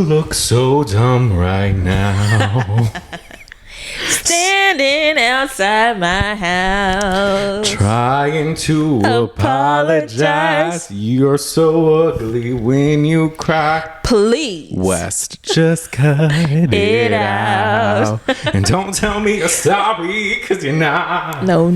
look so dumb right now. Standing outside my house, Trying to apologize. You're so ugly when you cry. Please, West, just cut it out. And don't tell me you're sorry, because you're not. No.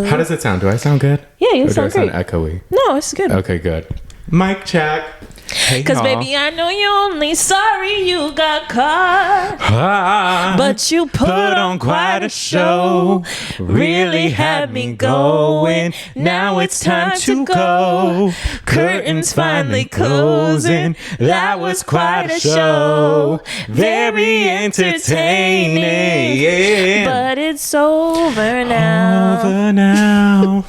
How does it sound? Do I sound good? Yeah, you or sound do I great. sound echoey? No, it's good. Okay, good. Mic check. Hey, Because, baby, I know you're only sorry you got caught. But you put on quite a show. Really had me going. Now it's time to go. Curtains finally closing. That was quite a show. Very entertaining. Yeah. But it's over now. Over now.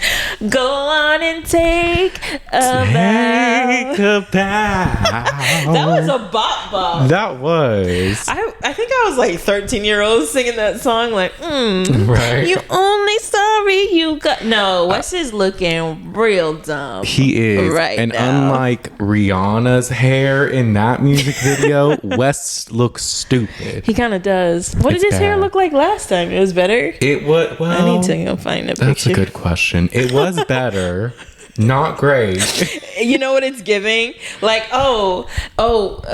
Go on and take a bow. Take a bow. That was a bop. That was. I think I was like 13-year-old singing that song like, Right. You only sorry you got. No, Wes is looking real dumb. He is. Right and now. unlike Rihanna's hair in that music video, West looks stupid. He kind of does. What It's did his hair bad. look like last time? It was better? It was, well, I need to go find a picture. that's a good question. It was better. Not great. You know what it's giving? Like,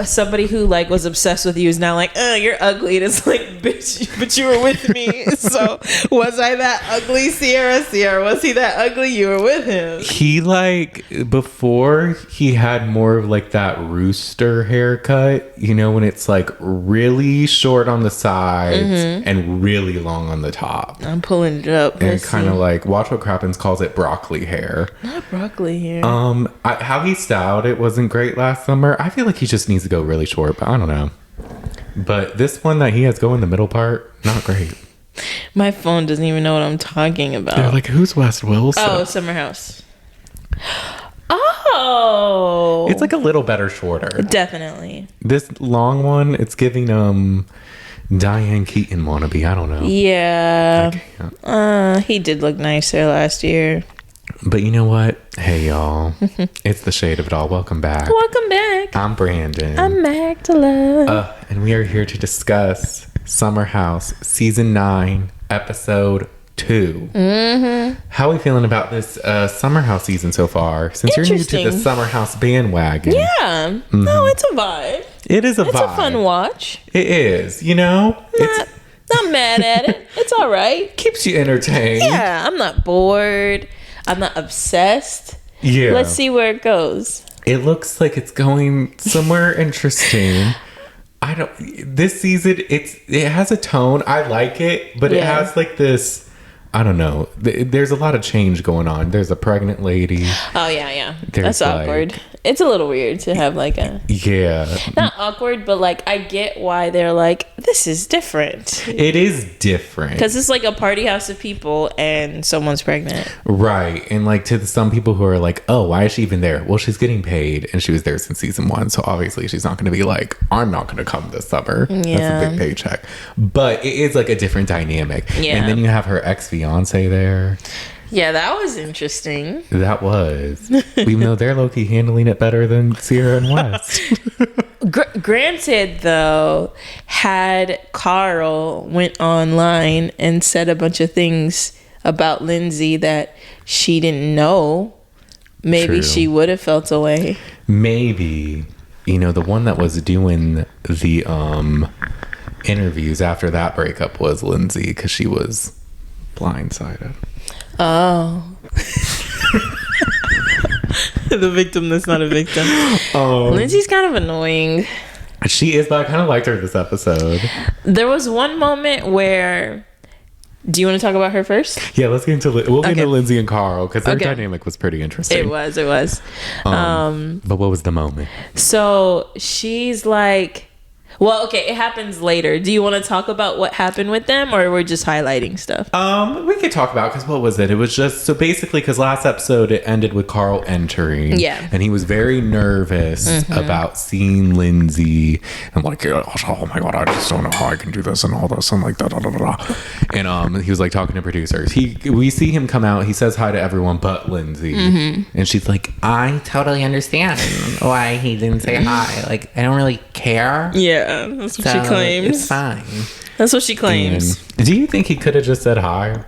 somebody who like was obsessed with you is now like, you're ugly. And it's like, bitch, but you were with me. So was I that ugly, Ciara? Ciara, was he that ugly? You were with him. He like, before he had more of like that rooster haircut, you know, when it's like really short on the sides and really long on the top. I'm pulling it up. And Let's kind of see. like, Watch What Crappens calls it broccoli hair. Not broccoli here. How he styled it wasn't great last summer. I feel like he just needs to go really short, but I don't know. But this one that he has go in the middle part, not great. My phone doesn't even know what I'm talking about. They're like, who's West Wilson? Oh, Summer House. Oh, It's like a little better shorter. definitely. This long one, it's giving Diane Keaton wannabe. I don't know. Yeah. I can't. He did look nicer last year. But you know what? Hey, y'all. It's the shade of it all. Welcome back. Welcome back. I'm Brandon. I'm Magdala. And we are here to discuss Summer House Season 9, Episode 2. How are we feeling about this Summer House season so far? Since you're new to the Interesting. Summer House bandwagon. Yeah. No, it's a vibe. It is a It's vibe. a fun watch. It is. You know? Not mad at it. It's all right. Keeps you entertained. Yeah, I'm not bored. I'm not obsessed. Yeah. Let's see where it goes. It looks like it's going somewhere interesting. This season, it has a tone. I like it, but it Yeah. has like this, I don't know. There's a lot of change going on. There's a pregnant lady. Oh, yeah. There's That's awkward. It's a little weird to have like a... Yeah. Not awkward, but like I get why they're like, this is different. It is different. Because it's like a party house of people and someone's pregnant. Right. And like to some people who are like, oh, why is she even there? Well, she's getting paid and she was there since season 1. So obviously she's not going to be like, I'm not going to come this summer. Yeah. That's a big paycheck. But it is like a different dynamic. Yeah. And then you have her ex-fiance there. Yeah, that was interesting. That was. Even though they're low-key handling it better than Ciara and West. Granted, though, had Carl went online and said a bunch of things about Lindsay that she didn't know, maybe True. she would have felt away. Maybe. You know, the one that was doing the interviews after that breakup was Lindsay because she was blindsided. Oh. The victim that's not a victim. Lindsay's kind of annoying. She is, but I kind of liked her this episode. There was one moment where... Do you want to talk about her first? Yeah, let's get into we'll get Okay. into Lindsay and Carl because their Okay. dynamic was pretty interesting. It was. But what was the moment? So she's like... Well, okay, it happens later. Do you want to talk about what happened with them, or we're just highlighting stuff? We could talk about, because what was it? It was just, so basically, because last episode it ended with Carl entering. Yeah. And he was very nervous about seeing Lindsay and like, oh my God, I just don't know how I can do this and all this and like da da da da. And he was like talking to producers. We see him come out. He says hi to everyone but Lindsay, and she's like, I totally understand why he didn't say hi. Like, I don't really care. Yeah, that's what she claims. It's fine. That's what she claims. And do you think he could have just said hi?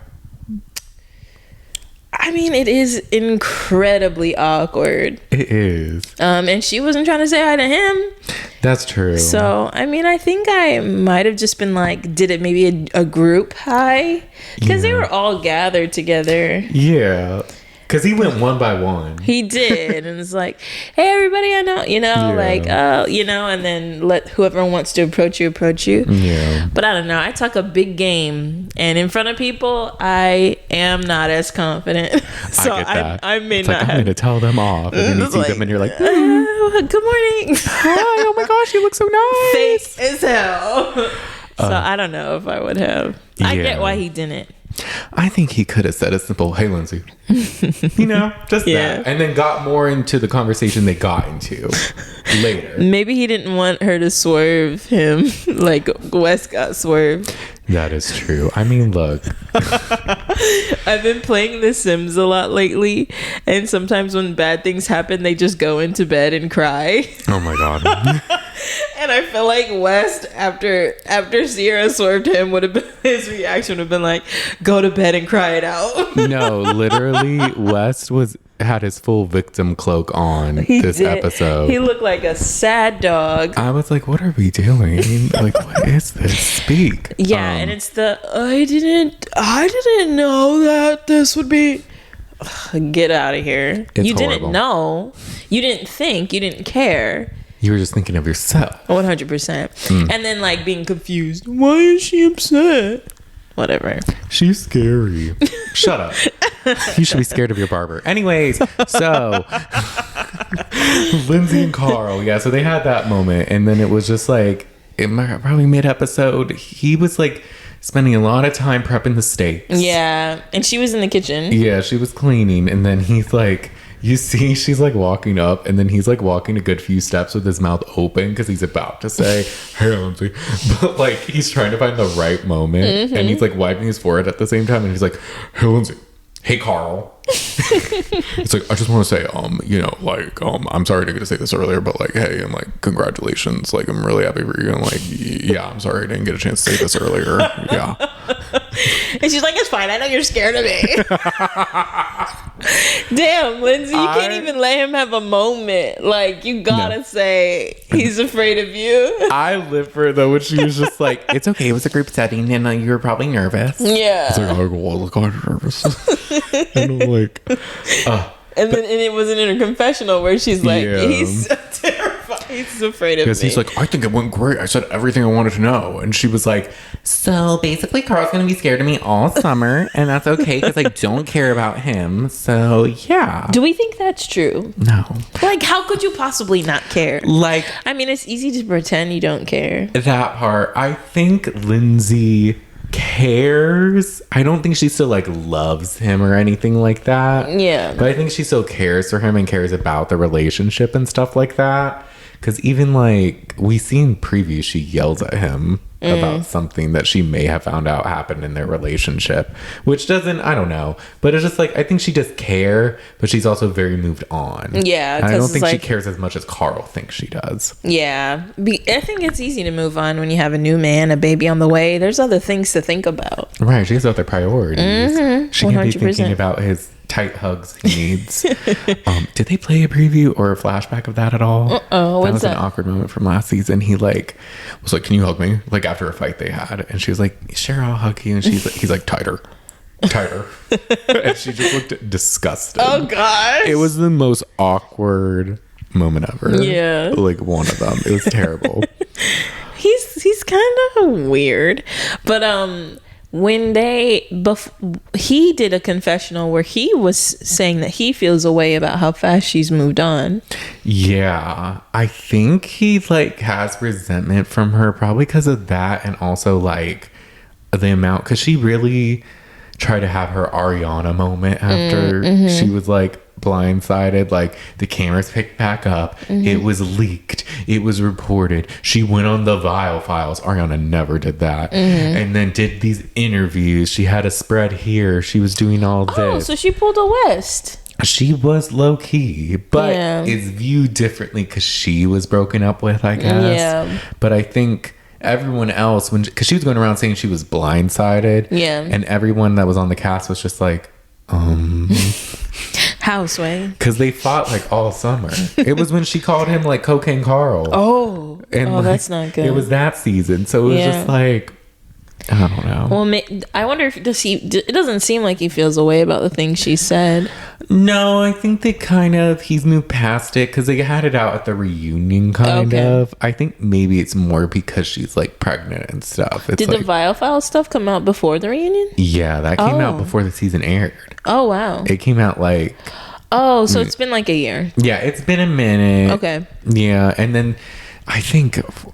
I mean, it is incredibly awkward. It is. And she wasn't trying to say hi to him. That's true. So, I mean, I think I might have just been like, did it maybe a group hi? Because they were all gathered together. Yeah. Because he went one by one. He did. And it's like, hey, everybody, I know, like, and then let whoever wants to approach you. Yeah. But I don't know. I talk a big game. And in front of people, I am not as confident. So I get that. I may it's not. Like, I'm going to tell them off. And then you see them and you're like, good morning. hi, oh my gosh, you look so nice. Fake as hell. So I don't know if I would have. I get why he didn't. I think he could have said a simple, hey, Lindsay. Just that. And then got more into the conversation they got into later. Maybe he didn't want her to swerve him like West got swerved. That is true. I mean, look. I've been playing The Sims a lot lately, and sometimes when bad things happen, they just go into bed and cry. Oh my God. And I feel like West, after Ciara swerved him, his reaction would have been like, go to bed and cry it out. No, literally, West had his full victim cloak on episode. He looked like a sad dog. I was like, what are we doing? Like, what is this? Speak. Yeah, and it's I didn't know that this would be. Get out of here. You horrible. Didn't know. You didn't think. You didn't care. You were just thinking of yourself. 100%. And then like being confused. Why is she upset? Whatever. She's scary. Shut up. You should be scared of your barber. Anyways, so Lindsay and Carl, so they had that moment, and then it was just like, probably mid-episode, he was like spending a lot of time prepping the steaks. Yeah, and she was in the kitchen. Yeah, she was cleaning, and then he's like, you see, she's like walking up, and then he's like walking a good few steps with his mouth open because he's about to say, hey, Lindsay. But like, he's trying to find the right moment, and he's like wiping his forehead at the same time, and he's like, hey, Lindsay. Hey, Carl. It's like, I just want to say, I'm sorry to get to say this earlier, but like, hey, and like, congratulations. Like, I'm really happy for you. And like, yeah, I'm sorry I didn't get a chance to say this earlier. Yeah. And she's like, it's fine. I know you're scared of me. Damn, Lindsay, you can't even let him have a moment. Like, you gotta say he's afraid of you. I live for it though, when she was just like, it's okay. It was a group setting and you were probably nervous. Yeah. It's like, oh, look, I'm nervous. And I'm like, and it wasn't in her confessional where she's like, he's so terrified. He's afraid of me. Because he's like, I think it went great. I said everything I wanted to know. And she was like, so basically Carl's going to be scared of me all summer. And that's okay because I don't care about him. So yeah. Do we think that's true? No. Like, how could you possibly not care? Like, I mean, it's easy to pretend you don't care. That part. I think Lindsay cares. I don't think she still like loves him or anything like that. Yeah. But I think she still cares for him and cares about the relationship and stuff like that. Because even like we see in previews, she yells at him about something that she may have found out happened in their relationship, which doesn't, I don't know, but it's just like, I think she does care, but she's also very moved on. Yeah. And I don't think she cares as much as Carl thinks she does. Yeah. I think it's easy to move on when you have a new man, a baby on the way. There's other things to think about. Right. She has other priorities. She can 100%. be thinking about his tight hugs he needs. Did they play a preview or a flashback of that at all? That was an awkward moment from last season. He like was like, can you hug me? Like after a fight they had, and she was like, sure, I'll hug you. And he's like, tighter. And she just looked disgusted. Oh gosh, it was the most awkward moment ever. Yeah, like one of them. It was terrible. He's kind of weird, but when he did a confessional where he was saying that he feels a way about how fast she's moved on. Yeah, I think he like has resentment from her probably because of that, and also like the amount, because she really tried to have her Ariana moment after she was like blindsided. Like the cameras picked back up, it was leaked, it was reported, she went on the Vile Files. Ariana never did that. And then did these interviews, she had a spread here, she was doing all this. Oh, so she pulled a West. She was low-key, but it's viewed differently because she was broken up with, I guess. But I think everyone else, because she was going around saying she was blindsided, and everyone that was on the cast was just like, Houseway, because they fought like all summer. It was when she called him like Cocaine Carl. And like, that's not good. It was that season, so it was just like, I don't know. Well, I wonder if it doesn't seem like he feels a way about the things she said. No, I think he's moved past it because they had it out at the reunion kind of. I think maybe it's more because she's like pregnant and stuff. Did the Vile File stuff come out before the reunion? Yeah, that came out before the season aired. Oh, wow. It came out like... Oh, so it's been like a year. Yeah, it's been a minute. Okay. Yeah, and then I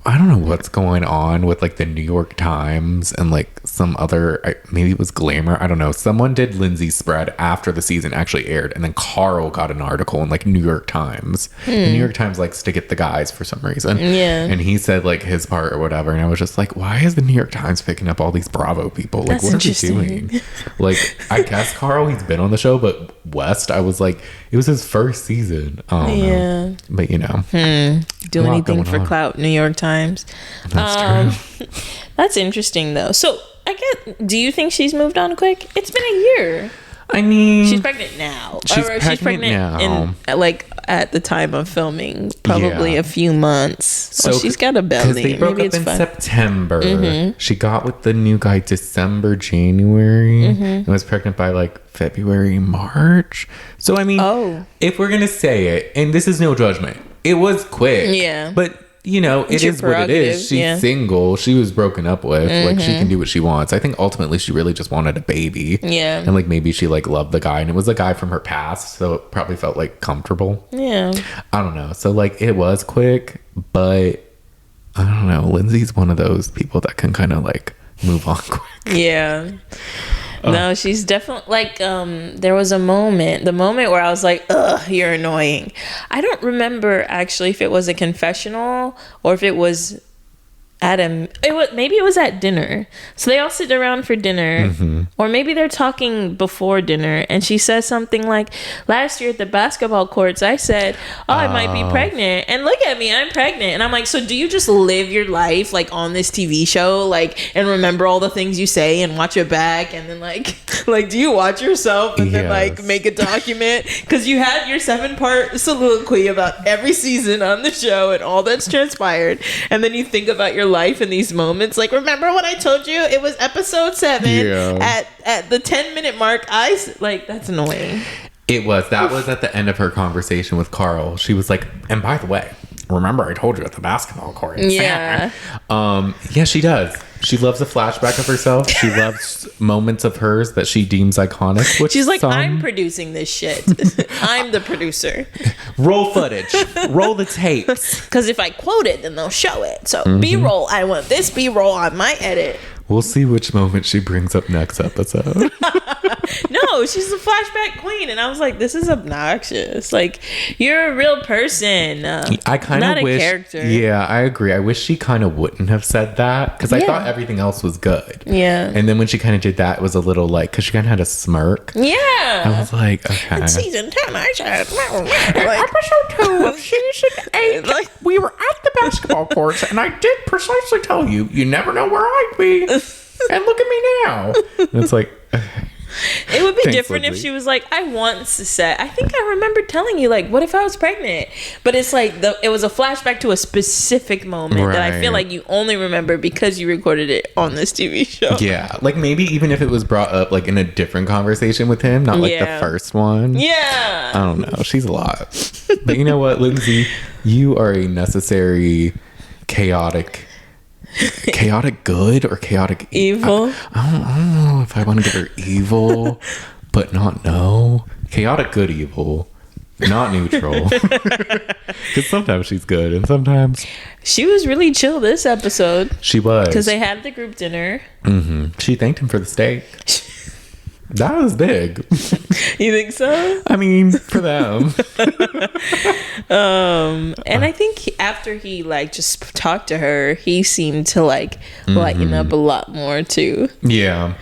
don't know what's going on with like the New York Times and like some other, maybe it was Glamour, I don't know. Someone did Lindsay's spread after the season actually aired, and then Carl got an article in like New York Times. The New York Times likes to get the guys for some reason. Yeah. And he said like his part or whatever, and I was just like, why is the New York Times picking up all these Bravo people? Like, what are they doing? Like, I guess Carl, he's been on the show, but West, I was like, it was his first season. I don't know. But you know. Do anything for clout, New York Times. That's true. That's interesting though. So do you think she's moved on quick? It's been a year. I mean, she's pregnant now. She's pregnant now. Like at the time of filming, probably a few months. So she's got a belly. Because they broke up in September. She got with the new guy December, January, and was pregnant by like February, March. So I mean, if we're gonna say it, and this is no judgment, it was quick. Yeah, but. You know, it is what it is. She's single. She was broken up with. Like, she can do what she wants. I think ultimately she really just wanted a baby. Yeah. And like maybe she like loved the guy, and it was a guy from her past, so it probably felt like comfortable. Yeah. I don't know. So like it was quick, but I don't know. Lindsay's one of those people that can kind of like move on quick. Yeah. No, she's definitely like there was the moment where I was like, ugh, you're annoying. I don't remember actually if it was a confessional or if it was maybe it was at dinner. So they all sit around for dinner, or maybe they're talking before dinner, and she says something like, last year at the basketball courts I said, I might be pregnant, and look at me, I'm pregnant. And I'm like, so do you just live your life like on this TV show, like, and remember all the things you say and watch it back, and then like do you watch yourself and then like make a document, because you had your 7-part soliloquy about every season on the show and all that's transpired, and then you think about your life in these moments, like, remember when I told you it was episode 7 at the 10-minute mark? That's annoying. It was at the end of her conversation with Carl. She was like, and by the way, remember I told you at the basketball court. Yeah. Yeah, she does. She loves a flashback of herself. She loves moments of hers that she deems iconic. Which she's like, I'm producing this shit. I'm the producer. Roll footage. Roll the tapes. Because if I quote it, then they'll show it. So B-roll. I want this B-roll on my edit. We'll see which moment she brings up next episode. No, she's a flashback queen, and I was like, this is obnoxious. Like, you're a real person. I kind of wish, a character. Yeah, I agree. I wish she kind of wouldn't have said that, because I thought everything else was good. Yeah. And then when she kind of did that, it was a little like, because she kind of had a smirk. Yeah. I was like, okay. In season 10, I said, episode 2 of season 8, like, we were at the basketball courts, and I did precisely tell you, you never know where I'd be. And look at me now. And it's like, it would be different if she was like, I once said, I think I remember telling you, like, what if I was pregnant? But it's like it was a flashback to a specific moment that I feel like you only remember because you recorded it on this TV show. Yeah, like maybe even if it was brought up like in a different conversation with him, not like the first one. Yeah, I don't know. She's a lot. But you know what, Lindsay, you are a necessary chaotic chaotic good or chaotic evil. I don't know if I want to give her evil, but not no. Chaotic good evil, not neutral. Because sometimes she's good and sometimes she was really chill this episode. She was, because they had the group dinner. She thanked him for the steak. That was big. You think so? I mean, for them. And I think after he like just talked to her, he seemed to like lighten up a lot more too. Yeah.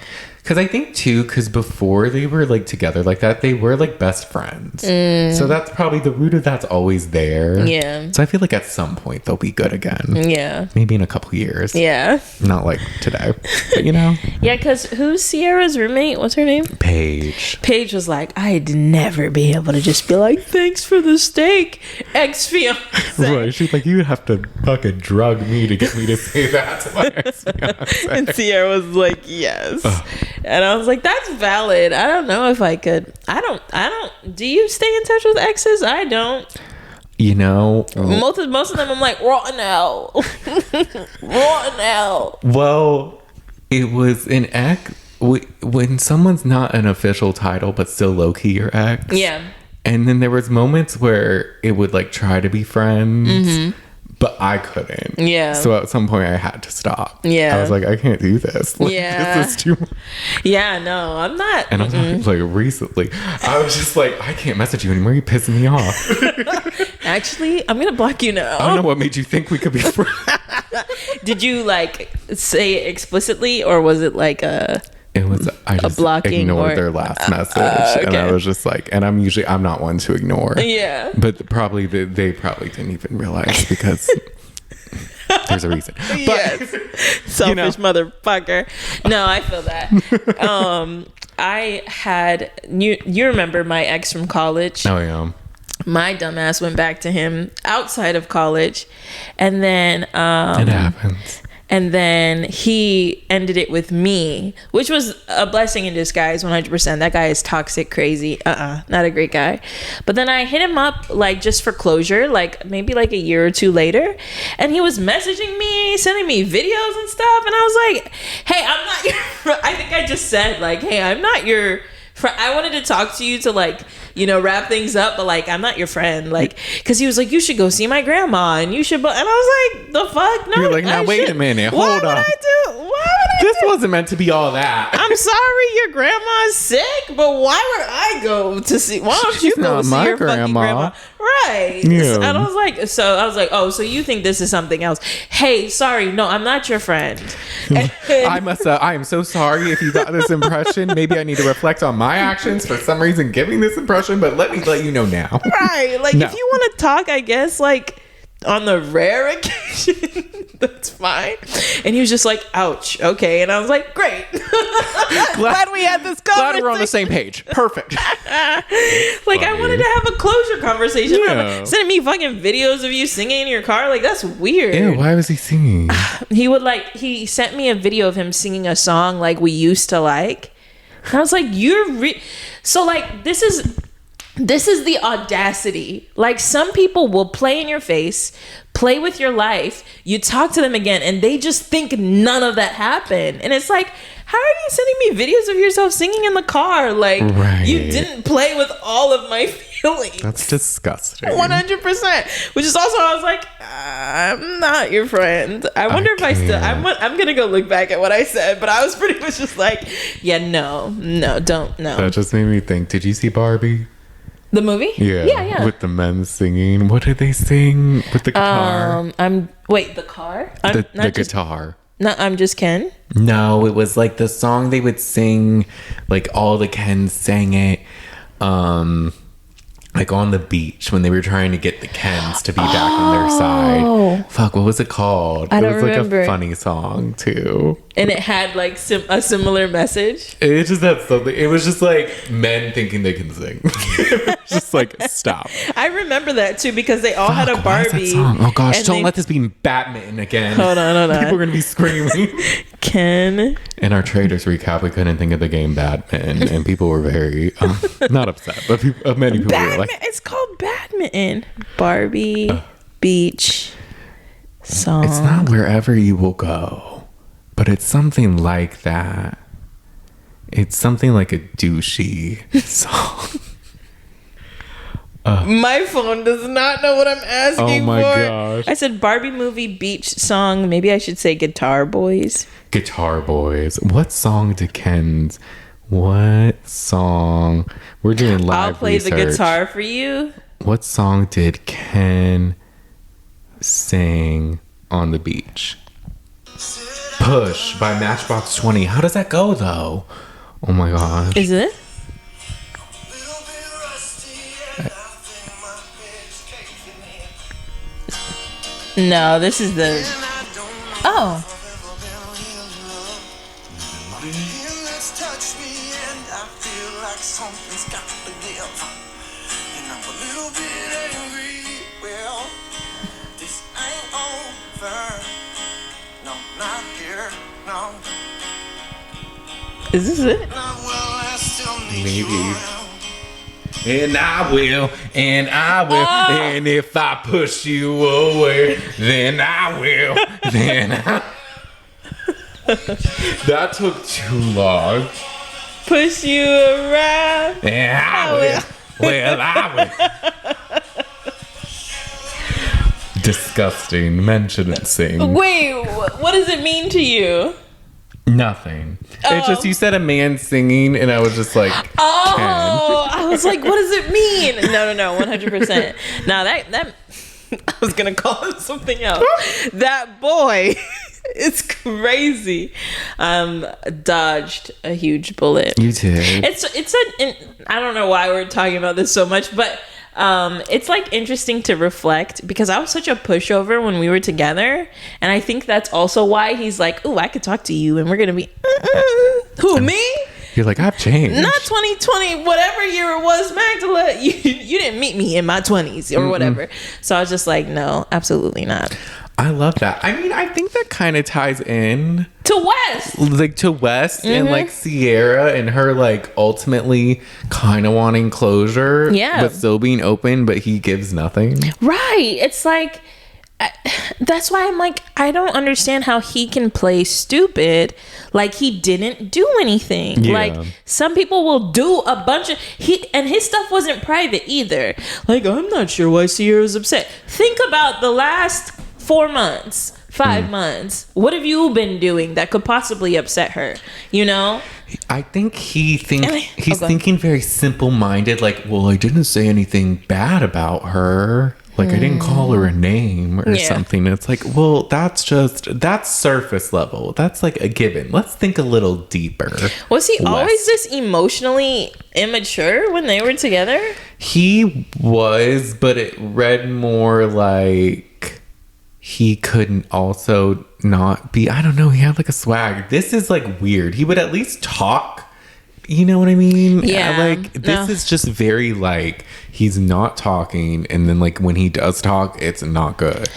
Because I think too, because before they were like together like that, they were like best friends. So that's probably the root of that's always there. Yeah. So I feel like at some point they'll be good again. Yeah. Maybe in a couple years. Yeah. Not like today. But you know. Yeah, because who's Ciara's roommate? What's her name? Paige. Paige was like, I'd never be able to just be like, thanks for the steak, ex-fiance. Right. She's like, you have to fucking drug me to get me to say that to my ex-fiance. And Ciara was like, yes. And I was like, that's valid. I don't know if I could. I don't. Do you stay in touch with exes? I don't. You know, most of them I'm like, rotten out. Rotten out. Well, it was an ex. When someone's not an official title, but still low-key your ex. Yeah. And then there was moments where it would like try to be friends. But I couldn't. Yeah. So at some point I had to stop. Yeah. I was like, I can't do this. Like, Yeah. This is too much. Yeah, no, I'm not. And I'm talking like recently. I was just like, I can't message you anymore. You're pissing me off. Actually, I'm going to block you now. I don't know what made you think we could be friends. Did you like say it explicitly or was it like a... It was, I just ignored their last message. Okay. And I was just like, and I'm not one to ignore. Yeah. But they probably didn't even realize because there's a reason. But, yes. Selfish motherfucker. No, I feel that. I had, you remember my ex from college? Oh, yeah. My dumbass went back to him outside of college. And then... it happens. And then he ended it with me, which was a blessing in disguise, 100%. That guy is toxic, crazy. Not a great guy. But then I hit him up, like, just for closure, like, maybe like a year or two later. And he was messaging me, sending me videos and stuff. And I was like, hey, I'm not your... I think I just said, like, hey, I'm not your... I wanted to talk to you to like, you know, wrap things up, but like, I'm not your friend. Like, because he was like, you should go see my grandma and you should, and I was like, the fuck? No, you're like, now wait a minute, hold on. What would I do? This wasn't meant to be all that. I'm sorry your grandma's sick, but why would I go to see, why don't you go see your fucking grandma? Right. Yeah. And I was like, oh, so you think this is something else. Hey, sorry, no, I'm not your friend. I am so sorry if you got this impression. Maybe I need to reflect on my actions for some reason giving this impression, but let me let you know now. Right. Like, if you want to talk, I guess, like, on the rare occasion, that's fine. And he was just like, ouch, okay. And I was like, great. Glad we had this conversation. Glad we're on the same page. Perfect. Like, I wanted to have a closure conversation. Yeah. Sending me fucking videos of you singing in your car, like, that's weird. Ew, why was he singing? He sent me a video of him singing a song like we used to like. And I was like, so like, this is the audacity. Like, some people will play in your face, play with your life, you talk to them again, and they just think none of that happened. And it's like, how are you sending me videos of yourself singing in the car? Like, You didn't play with all of my feelings. That's disgusting. 100%. Which is also, I was like, I'm not your friend. I wonder if I still, I'm going to go look back at what I said, but I was pretty much just like, yeah, no, don't, no. That just made me think, did you see Barbie? The movie? Yeah. With the men singing. What did they sing with the guitar? The car? The guitar. No, I'm Just Ken? No, it was like the song they would sing, like all the Kens sang it, like on the beach when they were trying to get the Kens to be back on their side. Fuck, what was it called? I don't remember. It was like a funny song too. And it had like a similar message. It just had something. It was just like men thinking they can sing. It was just like, stop. I remember that too because they all had a Barbie. Oh gosh, don't let this be badminton again. Hold on. People are going to be screaming. Ken. In our traders recap, we couldn't think of the game badminton, and people were very not upset, but many people were like, it's called badminton. Barbie, beach, song. It's not Wherever You Will Go, but it's something like that. It's something like a douchey song. My phone does not know what I'm asking for. Oh my gosh. I said Barbie movie beach song. Maybe I should say Guitar Boys. Guitar Boys. What song? We're doing live I'll play research. the guitar for you. What song did Ken sing on the beach? Push by Matchbox 20. How does that go though? Oh my gosh. Is it? No, this is the... Oh. Is this it? Maybe. And I will, and if I push you away, then I will, That took too long. Push you around. And I will. Well, I will. Disgusting. Men shouldn't sing. Wait, what does it mean to you? Nothing. It's just you said a man singing, and I was just like, oh, I was like, what does it mean? No, 100%. Now that I was gonna call him something else. That boy, it's crazy. Dodged a huge bullet. You did. I don't know why we're talking about this so much, but it's like interesting to reflect because I was such a pushover when we were together, and I think that's also why he's like, "Ooh, I could talk to you," and we're gonna be, who, me? You're like, I've changed. Not 2020, whatever year it was, Magdala. You didn't meet me in my 20s or whatever. So I was just like, no, absolutely not. I love that. I mean, I think that kind of ties in to West, and like Ciara and her like ultimately kind of wanting closure, but still being open, but he gives nothing. Right. It's like, that's why I'm like, I don't understand how he can play stupid like he didn't do anything. Yeah. Like some people will do a bunch of and his stuff wasn't private either. Like, I'm not sure why Ciara's upset. Think about the last 4 months, 5 months. What have you been doing that could possibly upset her? You know? I think he's thinking very simple-minded. Like, well, I didn't say anything bad about her. Like, I didn't call her a name or something. It's like, well, that's surface level. That's like a given. Let's think a little deeper. Was he always this emotionally immature when they were together? He was, but it read more like he couldn't also not be. I don't know. He had like a swag. This is like weird. He would at least talk. You know what I mean? Yeah. Like, this is just very, like, he's not talking, and then, like, when he does talk, it's not good.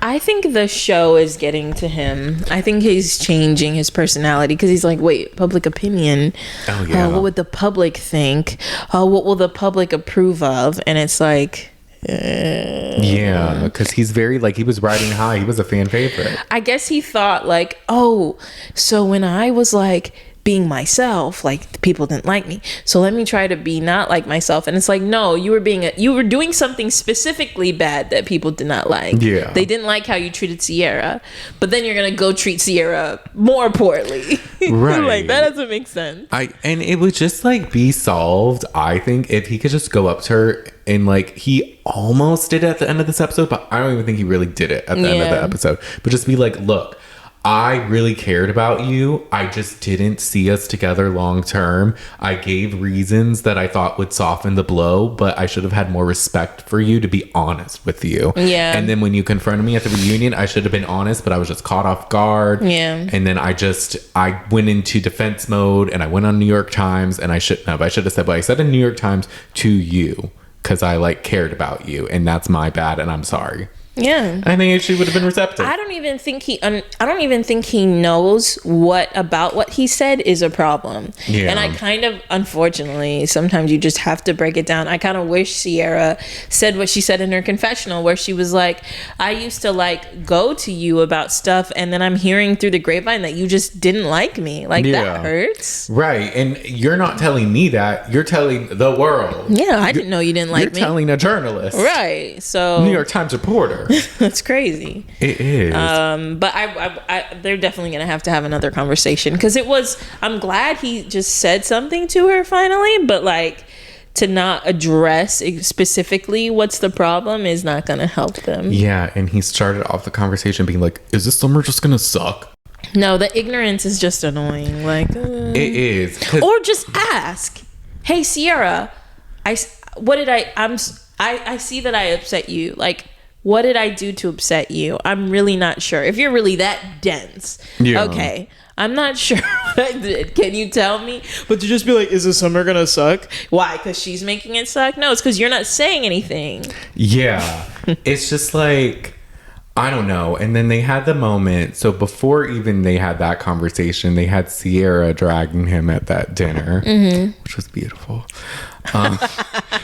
I think the show is getting to him. I think he's changing his personality, because he's like, wait, public opinion? Oh, yeah. What would the public think? What will the public approve of? And it's like... yeah, because he's very, like, he was riding high. He was a fan favorite. I guess he thought, like, oh, so when I was, like... being myself, like people didn't like me, so let me try to be not like myself. And it's like, no, you were doing something specifically bad that people did not like. Yeah, they didn't like how you treated Ciara, but then you're gonna go treat Ciara more poorly. Right. Like, that doesn't make sense. And it would just like be solved, I think, if he could just go up to her, and like he almost did it at the end of this episode, but I don't even think he really did it at the end of the episode. But just be like, look, I really cared about you. I just didn't see us together long term. I gave reasons that I thought would soften the blow, but I should have had more respect for you, to be honest with you. Yeah. And then when you confronted me at the reunion, I should have been honest, but I was just caught off guard. Yeah. And then I went into defense mode, and I went on New York Times, and I shouldn't have. I should have said what I said in New York Times to you, because I like cared about you, and that's my bad, and I'm sorry. Yeah. I think she would have been receptive. I don't even think he knows what about what he said is a problem. Yeah. And I kind of, unfortunately, sometimes you just have to break it down. I kind of wish Ciara said what she said in her confessional, where she was like, I used to like go to you about stuff, and then I'm hearing through the grapevine that you just didn't like me. Like, that hurts. Right. And you're not telling me that. You're telling the world. Yeah, I didn't know you didn't like me. You're telling a journalist. Right. So New York Times reporter. That's crazy. It is. But they're definitely gonna have to have another conversation, because I'm glad he just said something to her finally, but like, to not address specifically what's the problem is not gonna help them. Yeah, and he started off the conversation being like, is this summer just gonna suck? No, the ignorance is just annoying. Like, it is. Or just ask, hey Ciara, I see that I upset you. Like, what did I do to upset you? I'm really not sure. If you're really that dense, okay, I'm not sure what I did. Can you tell me? But to just be like, is the summer gonna suck? Why? Because she's making it suck? No, it's because you're not saying anything. Yeah. It's just like, I don't know. And then they had the moment. So before even they had that conversation, they had Ciara dragging him at that dinner, which was beautiful.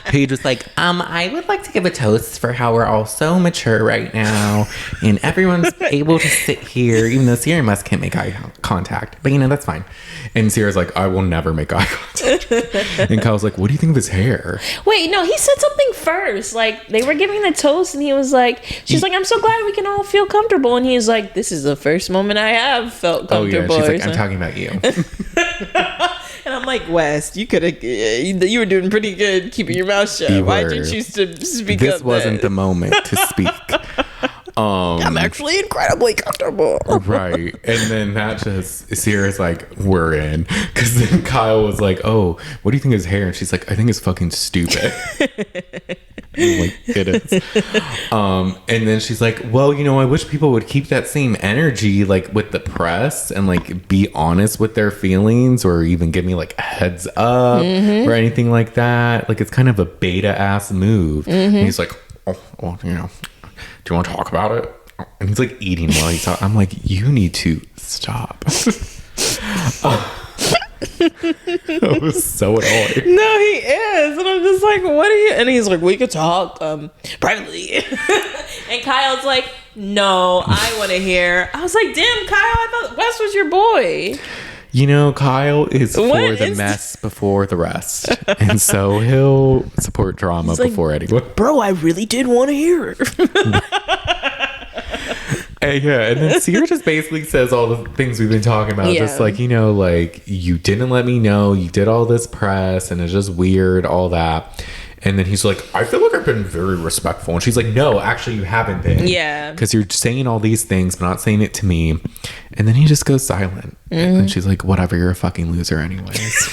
Paige was like, I would like to give a toast for how we're all so mature right now, and everyone's able to sit here, even though Ciara West can't make eye contact. But that's fine. And Ciara's like, I will never make eye contact. And Kyle's like, what do you think of his hair? Wait, no, he said something first. Like, they were giving the toast, and he was like, she's like, I'm so glad we can all feel comfortable. And he's like, this is the first moment I have felt comfortable. Oh yeah, she's like, I'm talking about you. And I'm like, West, you were doing pretty good keeping your mouth shut. Why did you choose to speak up? This wasn't the moment to speak. I'm actually incredibly comfortable. Right. And then that just, Ciara's like, we're in. Because then Kyle was like, oh, what do you think of his hair? And she's like, I think it's fucking stupid. I'm like, it is. And then she's like, well, I wish people would keep that same energy, like, with the press, and like be honest with their feelings, or even give me like a heads up or anything like that. Like, it's kind of a beta ass move. And he's like, oh, well, do you want to talk about it? And he's like eating while he's talking. I'm like, you need to stop. That was so annoying. No, he is. And I'm just like, what are you? And he's like, we could talk privately. And Kyle's like, no, I want to hear. I was like, damn, Kyle, I thought Wes was your boy. Kyle is for the mess before the rest. And so he'll support drama before anyone. Bro, I really did want to hear it. And then Ciara just basically says all the things we've been talking about. Yeah. Just like, like, you didn't let me know. You did all this press, and it's just weird, all that. And then he's like, I feel like I've been very respectful. And she's like, no, actually, you haven't been. Yeah. Because you're saying all these things, but not saying it to me. And then he just goes silent. And she's like, whatever, you're a fucking loser anyways.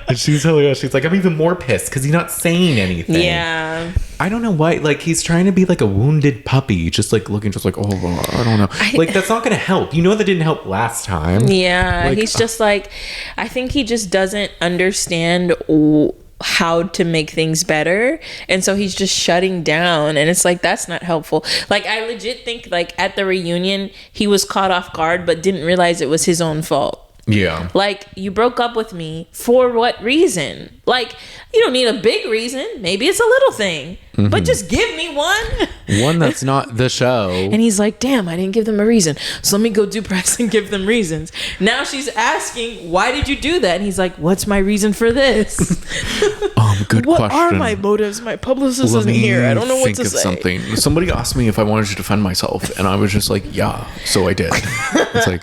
And she's hilarious. She's like, I'm even more pissed because he's not saying anything. Yeah. I don't know why. Like, he's trying to be like a wounded puppy. Just like looking just like, oh, I don't know. Like, that's not going to help. That didn't help last time. Yeah. Like, he's just like, I think he just doesn't understand how to make things better, and so he's just shutting down, and it's like, that's not helpful. Like, I legit think, like, at the reunion he was caught off guard but didn't realize it was his own fault. Yeah. Like, you broke up with me for what reason? Like, you don't need a big reason. Maybe it's a little thing. But just give me one that's not the show. And he's like, damn, I didn't give them a reason, so let me go do press and give them reasons. Now she's asking, why did you do that? And he's like, what's my reason for this? Good what question. Are my motives? My publicist isn't here. I don't know what to say. Something. Somebody asked me if I wanted to defend myself, and I was just like, yeah, so I did. It's like,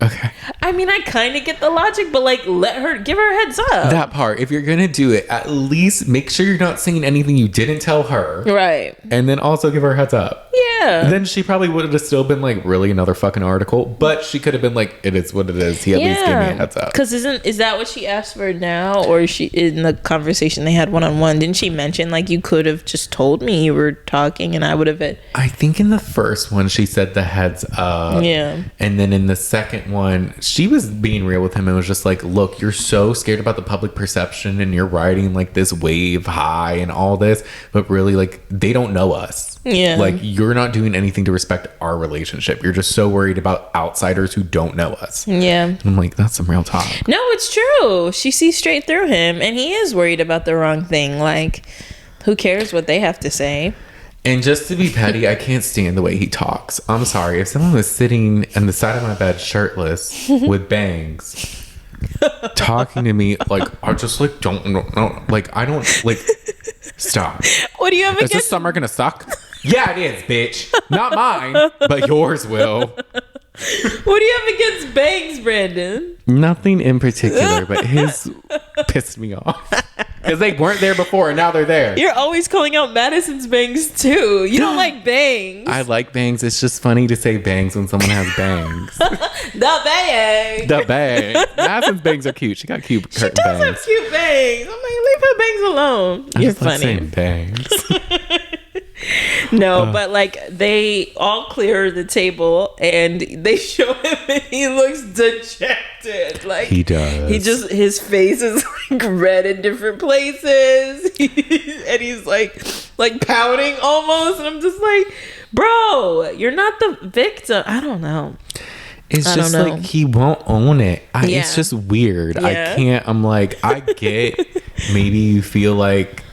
okay. I mean, I kind of get the logic, but like, give her a heads up. That part, if you're gonna do it, at least make sure you're not saying anything you didn't tell her. Right. And then also give her a heads up. Yeah. Then she probably would have still been like, really, another fucking article? But she could have been like, it is what it is. He at least gave me a heads up. Because is that what she asked for now? Or is she, in the conversation they had one-on-one, didn't she mention, like, you could have just told me you were talking and I would have it? I think in the first one, she said the heads up. Yeah. And then in the second one, she was being real with him and was just like, look, you're so scared about the public perception and you're riding like this wave high and all this. But really, like, they don't know us. us. Yeah. Like, you're not doing anything to respect our relationship. You're just so worried about outsiders who don't know us. Yeah. And I'm like, that's some real talk. No, it's true. She sees straight through him, and he is worried about the wrong thing. Like, who cares what they have to say? And just to be petty, I can't stand the way he talks. I'm sorry. If someone was sitting on the side of my bed shirtless with bangs talking to me, like, I just like don't know. Like, I don't like stop. What do you have Is against? this summer gonna suck? Yeah, it is, bitch. Not mine, but yours will. What do you have against bangs, Brandon? Nothing in particular, but his pissed me off. Because they weren't there before and now they're there. You're always calling out Madison's bangs too. You don't like bangs. I like bangs. It's just funny to say bangs when someone has bangs. The bang. The bang. Madison's bangs are cute. She got cute She curtain does bangs. have cute bangs. I'm like, leave her bangs alone. I You're just like funny. saying bangs. No, but like they all clear the table and they show him and he looks dejected. Like He does. He just his face is like red in different places. And he's like pouting almost. And I'm just like, bro, you're not the victim. I don't know. It's just like he won't own it. It's just weird. Yeah. I can't. I'm like, I get maybe you feel like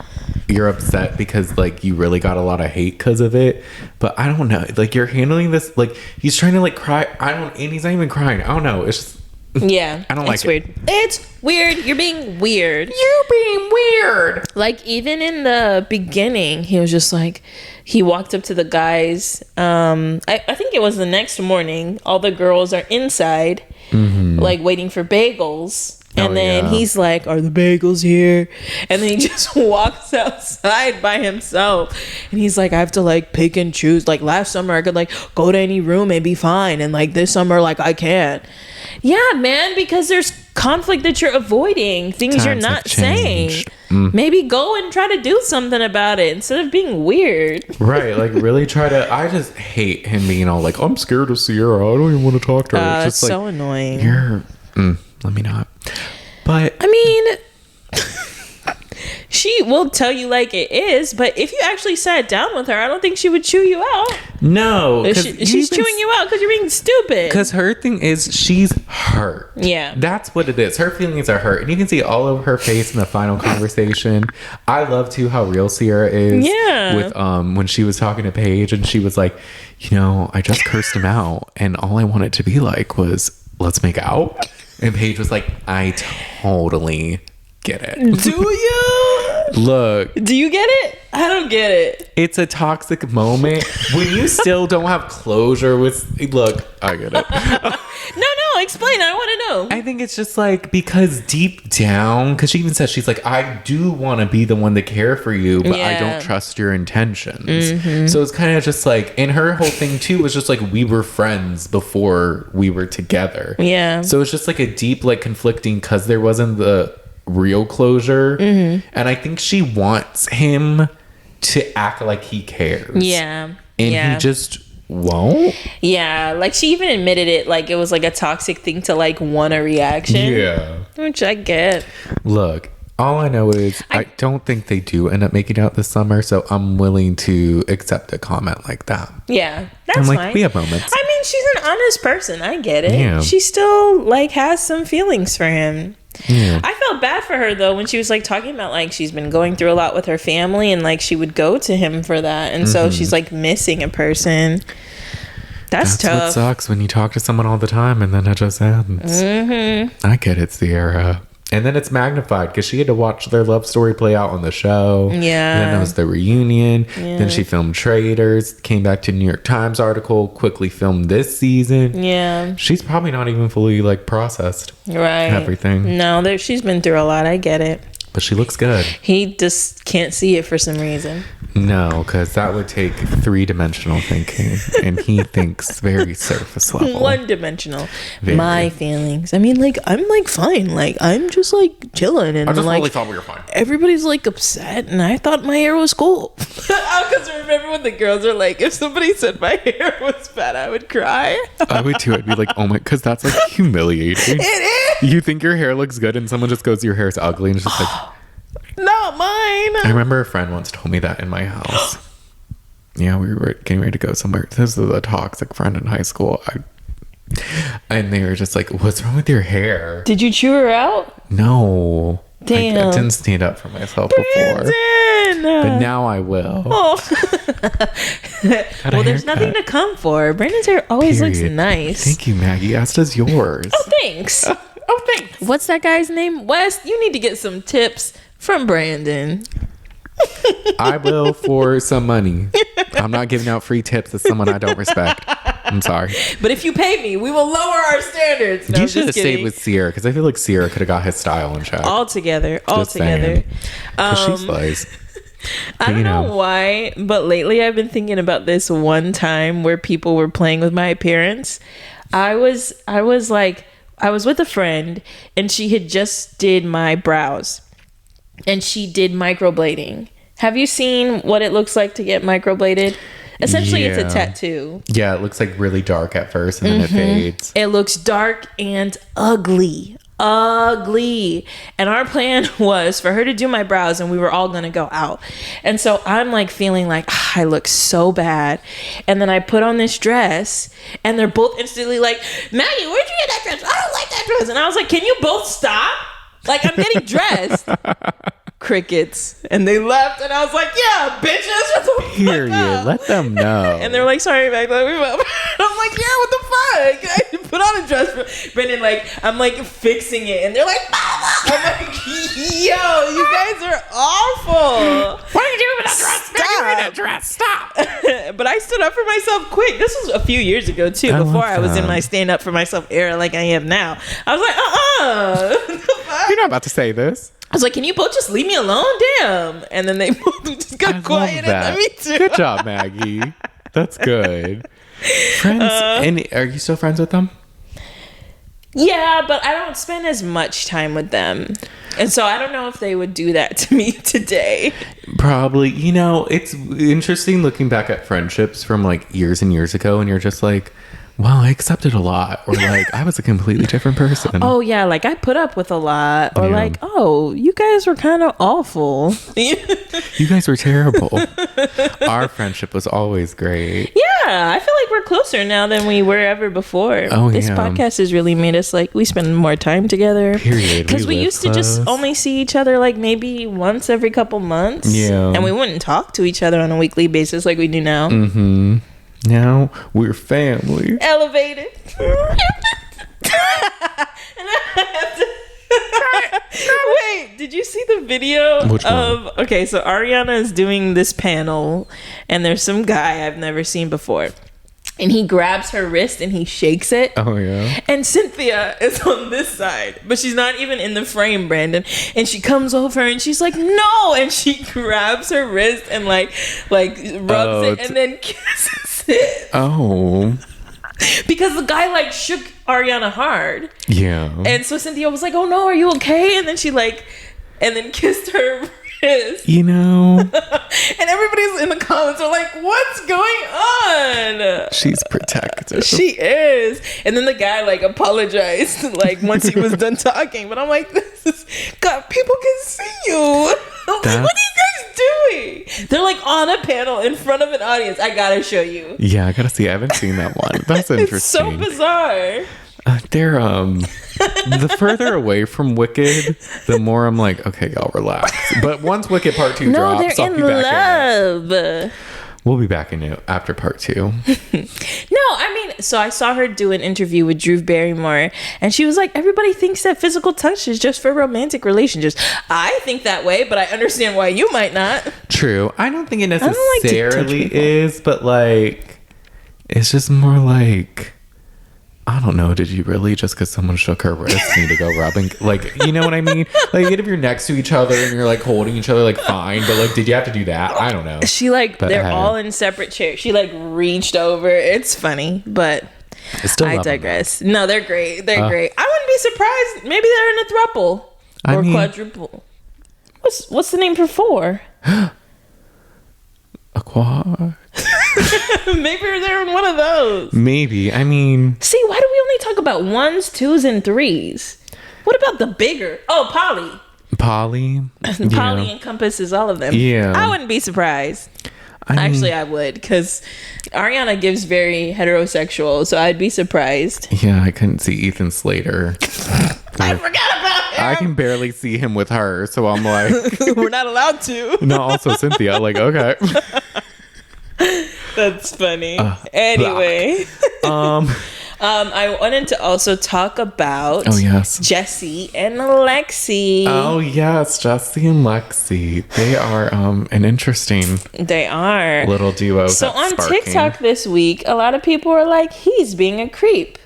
you're upset because like you really got a lot of hate because of it, but I don't know. Like, you're handling this like he's trying to like cry. And he's not even crying. I don't know. It's just, yeah. I don't like it's weird. It's weird. You're being weird. You're being weird. Like, even in the beginning, he was just like, he walked up to the guys. I think it was the next morning. All the girls are inside, like waiting for bagels. And then he's like, are the bagels here? And then he just walks outside by himself. And he's like, I have to like pick and choose. Like, last summer I could like go to any room and be fine. And like this summer, like, I can't. Yeah, man, because there's conflict that you're avoiding. Things you're not saying. Maybe go and try to do something about it instead of being weird. Right, like really try to. I just hate him being all like, I'm scared of Ciara. I don't even want to talk to her. It's just so annoying. Let me not. But I mean, she will tell you like it is, but if you actually sat down with her, I don't think she would chew you out. No, she's chewing you out because you're being stupid. Because her thing is she's hurt. Yeah, that's what it is. Her feelings are hurt, and you can see all over her face in the final conversation. I love too how real Ciara is. Yeah, with when she was talking to Paige, and she was like, I just cursed him out, and all I wanted to be like was, let's make out. And Paige was like, I totally get it. Do you? Look. Do you get it? I don't get it. It's a toxic moment when you still don't have closure with... Look, I get it. No, explain. I want to know. I think it's just like, because deep down, because she even says, she's like, I do want to be the one to care for you, but I don't trust your intentions. So it's kind of just like, and her whole thing too was just like, we were friends before we were together. Yeah. So it's just like a deep, like conflicting, because there wasn't the real closure. And I think she wants him to act like he cares. Yeah. And he just won't. Yeah, like she even admitted it, like it was like a toxic thing to like want a reaction. Yeah, which I get. Look, all I know is I don't think they do end up making out this summer, so I'm willing to accept a comment like that. Yeah, that's fine. We have moments. I mean, she's an honest person. I get it. Yeah. She still like has some feelings for him. Yeah. I felt bad for her though when she was like talking about like she's been going through a lot with her family and like she would go to him for that, and so she's like missing a person. That's tough. What sucks when you talk to someone all the time and then it just ends. I get it, Ciara. And then it's magnified because she had to watch their love story play out on the show. Yeah. And then there was the reunion. Yeah. Then she filmed Traitors, came back to New York Times article, quickly filmed this season. Yeah. She's probably not even fully like processed. Right. Everything. No, she's been through a lot. I get it. But she looks good. He just can't see it for some reason. No, because that would take 3-dimensional thinking. And he thinks very surface level. 1-dimensional. My feelings. I mean, like, I'm like fine. Like, I'm just like chilling. And I just like, really thought we were fine. Everybody's like upset. And I thought my hair was cool. Because remember when the girls are like, if somebody said my hair was bad, I would cry. I would too. I'd be like, oh my, because that's like humiliating. It is. You think your hair looks good and someone just goes, your hair's ugly. And it's just like, not mine. I remember a friend once told me that in my house. Yeah, we were getting ready to go somewhere. This was a toxic friend in high school. And they were just like, what's wrong with your hair? Did you chew her out? No. Damn. I didn't stand up for myself before. But now I will. Oh. Well, there's nothing to come for. Brandon's hair always looks nice. Thank you, Maggie. As does yours. Oh, thanks. Thanks. What's that guy's name? West, you need to get some tips from Brandon. I will for some money. I'm not giving out free tips to someone I don't respect. I'm sorry. But if you pay me, we will lower our standards. No, you should have stayed with Ciara, because I feel like Ciara could have got his style in check. All together. Because she slays. I don't know why, but lately I've been thinking about this one time where people were playing with my appearance. I was with a friend, and she had just did my brows. And she did microblading. Have you seen what it looks like to get microbladed? Essentially, it's a tattoo. Yeah, it looks like really dark at first, and then it fades. It looks dark and ugly. And our plan was for her to do my brows, and we were all gonna go out. And so I'm like feeling like I look so bad. And then I put on this dress, and they're both instantly like, Maggie, where'd you get that dress? I don't like that dress. And I was like, can you both stop? Like, I'm getting dressed. Crickets. And they left, and I was like, yeah, bitches. Period. Let them know. And they're like, sorry, Meg, let me up. And I'm like, yeah, what the fuck? I put on a dress for Brendan. Like, I'm like fixing it, and they're like, Mama. I'm like, yo, you guys are awful. What are you doing with that dress? Stop. Dress. Stop. But I stood up for myself quick. This was a few years ago too, before I was in my stand up for myself era like I am now. I was like, You're not about to say this. I was like, can you both just leave me alone? Damn. And then they both just got quiet and let me too. Good job, Maggie. That's good. Friends, and are you still friends with them? Yeah, but I don't spend as much time with them. And so I don't know if they would do that to me today. Probably. You know, it's interesting looking back at friendships from like years and years ago, and you're just like, wow, I accepted a lot. Or like, I was a completely different person. Oh, yeah. Like, I put up with a lot. Or like, oh, you guys were kind of awful. You guys were terrible. Our friendship was always great. Yeah. I feel like we're closer now than we were ever before. Oh, this podcast has really made us like, we spend more time together. Period. Because we used to just only see each other like maybe once every couple months. Yeah. And we wouldn't talk to each other on a weekly basis like we do now. Mm-hmm. Now we're family. Elevated. Wait, did you see the video of... Okay, so Ariana is doing this panel, and there's some guy I've never seen before. And he grabs her wrist and he shakes it. Oh, yeah. And Cynthia is on this side, but she's not even in the frame, Brandon. And she comes over and she's like, no! And she grabs her wrist and like rubs it and then kisses it. Oh. Because the guy like shook Ariana hard. Yeah. And so Cynthia was like, oh no, are you okay? And then she and then kissed her wrist. You know. And everybody's in the comments are like, what's going on? She's protective. She is. And then the guy like apologized like once he was done talking. But I'm like, God, people can see you. I'm like, what are you guys doing? They're like on a panel in front of an audience. I gotta show you. Yeah, I gotta see. I haven't seen that one. That's interesting. It's so bizarre. They're the further away from Wicked, the more I'm like, okay, y'all relax. But once Wicked Part 2 drops, I'll be back in it. We'll be back in it after Part 2. No, I mean, so I saw her do an interview with Drew Barrymore, and she was like, everybody thinks that physical touch is just for romantic relationships. I think that way, but I understand why you might not. True. I don't think it necessarily is, but like, it's just more like, I don't know, did you really, just because someone shook her wrist, need to go rubbing? Like, you know what I mean? Like, even if you're next to each other and you're like holding each other, like, fine. But like, did you have to do that? I don't know. She like, they're all in separate chairs. She like reached over. It's funny, but I digress. No, they're great. They're great. I wouldn't be surprised. Maybe they're in a throuple or quadruple. What's the name for 4? A quad. Maybe they're in one of those. Maybe. I mean, see, why do we only talk about 1s, 2s, and 3s? What about the bigger? Oh, Polly encompasses all of them. Yeah, I wouldn't be surprised. Actually, I would, because Ariana gives very heterosexual, so I'd be surprised. Yeah, I couldn't see Ethan Slater. I forgot about him. I can barely see him with her, so I'm like... We're not allowed to. No, also Cynthia. Like, okay. That's funny. Anyway. I wanted to also talk about Jesse and Lexi. Oh, yes. Jesse and Lexi. They are an interesting little duo. So on TikTok this week, a lot of people were like, he's being a creep.